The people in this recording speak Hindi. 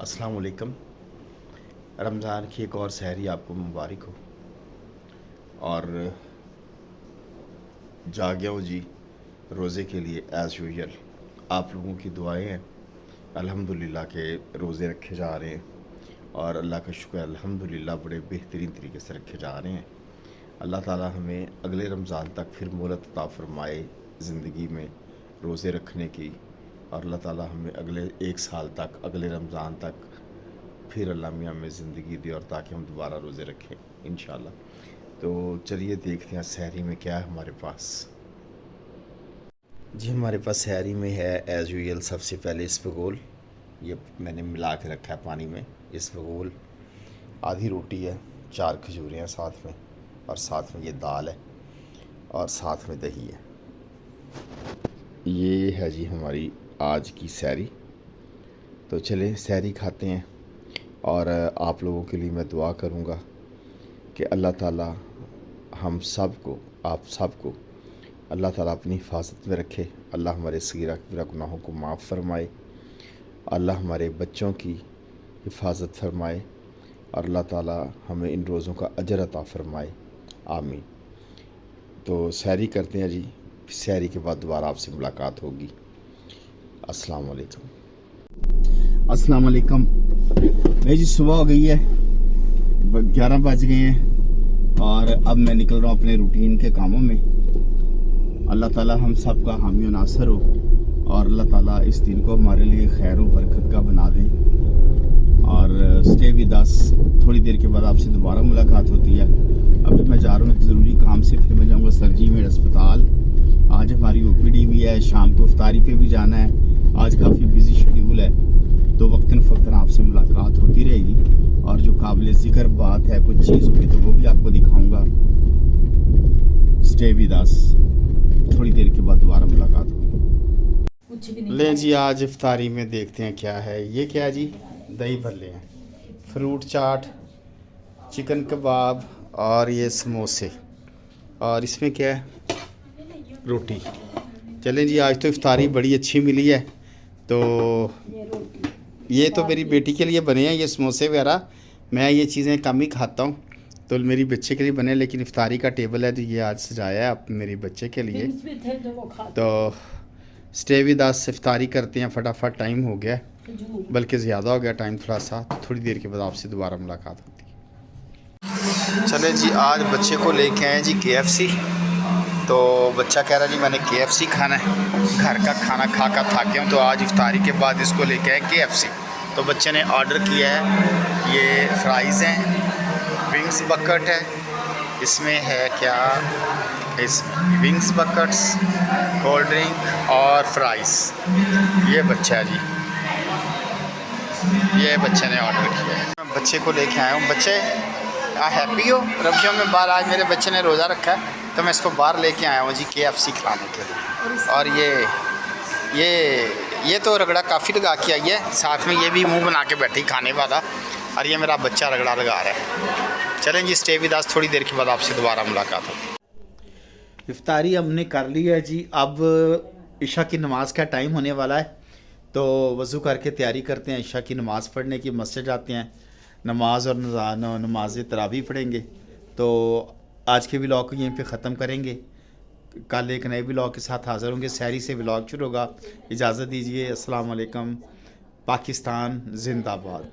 अस्सलाम वालेकुम। रमज़ान की एक और सहरी आपको मुबारक हो। और जागे हो जी रोज़े के लिए एज़ यूजुअल। आप लोगों की दुआएं हैं अल्हम्दुलिल्लाह के रोज़े रखे जा रहे हैं और अल्लाह का शुक्र अल्हम्दुलिल्लाह बड़े बेहतरीन तरीके से रखे जा रहे हैं। अल्लाह ताला हमें अगले रमज़ान तक फिर मोहलत अता फ़रमाए ज़िंदगी में रोज़े रखने की, और अल्लाह ताला हमें अगले एक साल तक, अगले रमज़ान तक फिर अल्लाह मियाँ हमें ज़िंदगी दी और ताकि हम दोबारा रोज़े रखें इंशाअल्लाह। तो चलिए देखते हैं सहरी में क्या है हमारे पास। जी हमारे पास सहरी में है एज़ यूजुअल सबसे पहले इसबगोल, ये मैंने मिला के रखा है पानी में। इसबगोल, आधी रोटी है, 4 खजूरें हैं साथ में, और साथ में ये दाल है, और साथ में दही है। ये है जी हमारी आज की सहरी। तो चलें सहरी खाते हैं। और आप लोगों के लिए मैं दुआ करूँगा कि अल्लाह ताला हम सब को, आप सब को अल्लाह ताला अपनी हिफाजत में रखे। अल्लाह हमारे सगीरा कबीरा गुनाहों को माफ़ फरमाए, अल्लाह हमारे बच्चों की हिफाजत फरमाए, और अल्लाह ताला हमें इन रोज़ों का अजर अता फरमाए, आमीन। तो सहरी करते हैं जी, सहरी के बाद दोबारा आपसे मुलाकात होगी। अस्सलाम वालेकुम। अस्सलाम वालेकुम। भाई जी सुबह हो गई है, 11 बज गए हैं और अब मैं निकल रहा हूँ अपने रूटीन के कामों में। अल्लाह ताला हम सब का हामी और नासर हो, और अल्लाह ताला इस दिन को हमारे लिए खैर और बरकत का बना दे। और स्टे विद अस, थोड़ी देर के बाद आपसे दोबारा मुलाकात होती है। अभी मैं जा रहा हूँ एक ज़रूरी काम से, फिर मैं जाऊँगा सरजी में अस्पताल। आज हमारी ओपीडी भी है, शाम को इफ्तारी पे भी जाना है। आज काफ़ी बिजी शेड्यूल है, तो वक्तन फ़क्तन आपसे मुलाकात होती रहेगी। और जो काबिल ज़िक्र बात है, कुछ चीज़ होगी तो वो भी आपको दिखाऊंगा। स्टे विद अस, थोड़ी देर के बाद दोबारा मुलाकात होगी। लें जी आज इफ्तारी में देखते हैं क्या है। ये क्या है जी, दही भल्ले हैं, फ्रूट चाट, चिकन कबाब, और ये समोसे, और इसमें क्या है, रोटी। चलें जी आज तो इफ्तारी बड़ी अच्छी मिली है। तो ये तो मेरी बेटी के लिए बने हैं ये समोसे वगैरह, मैं ये चीज़ें कम ही खाता हूँ, तो मेरी बच्चे के लिए बने। लेकिन इफ्तारी का टेबल है तो ये आज सजाया है अपने मेरे बच्चे के लिए। तो स्टे विद अस, इफ्तारी करते हैं, फटाफट टाइम हो गया, बल्कि ज़्यादा हो गया टाइम थोड़ा सा। तो थोड़ी देर के बाद आपसे दोबारा मुलाकात होती है। चले जी आज बच्चे को लेके आए जी KFC। तो बच्चा कह रहा जी मैंने KFC खाना है, घर का खाना खा कर थक गया हूँ, तो आज इफ्तारी के बाद इसको लेके आए KFC। तो बच्चे ने ऑर्डर किया है, ये फ्राइज़ हैं, विंग्स बकेट है, इसमें है क्या, इसमें विंग्स बकेट्स, कोल्ड ड्रिंक और फ्राइज़। ये बच्चा है जी, ये बच्चे ने ऑर्डर किया है। मैं बच्चे को लेके आया हूँ। बच्चे हैप्पी हो? रमज़ान में बाहर आज मेरे बच्चे ने रोज़ा रखा है, तो मैं इसको बाहर लेके आया हूँ जी KFC खिलाने के लिए। और ये तो रगड़ा काफ़ी लगा के आई है, साथ में ये भी मुंह बना के बैठी खाने वाला, और ये मेरा बच्चा रगड़ा लगा रहा है। चलें जी स्टे विद अस, थोड़ी देर के बाद आपसे दोबारा मुलाकात होगी। इफ्तारी हमने कर ली है जी। अब इशा की नमाज़ का टाइम होने वाला है, तो वज़ू करके तैयारी करते हैं इशा की नमाज़ पढ़ने की। मस्जिद जाते हैं, नमाज और नमाज तरावी पढ़ेंगे। तो आज के व्लॉग को यहीं पे ख़त्म करेंगे, कल एक नए व्लॉग के साथ हाज़िर होंगे। सहरी से व्लॉग शुरू होगा। इजाज़त दीजिए। अस्सलाम वालेकुम। पाकिस्तान जिंदाबाद।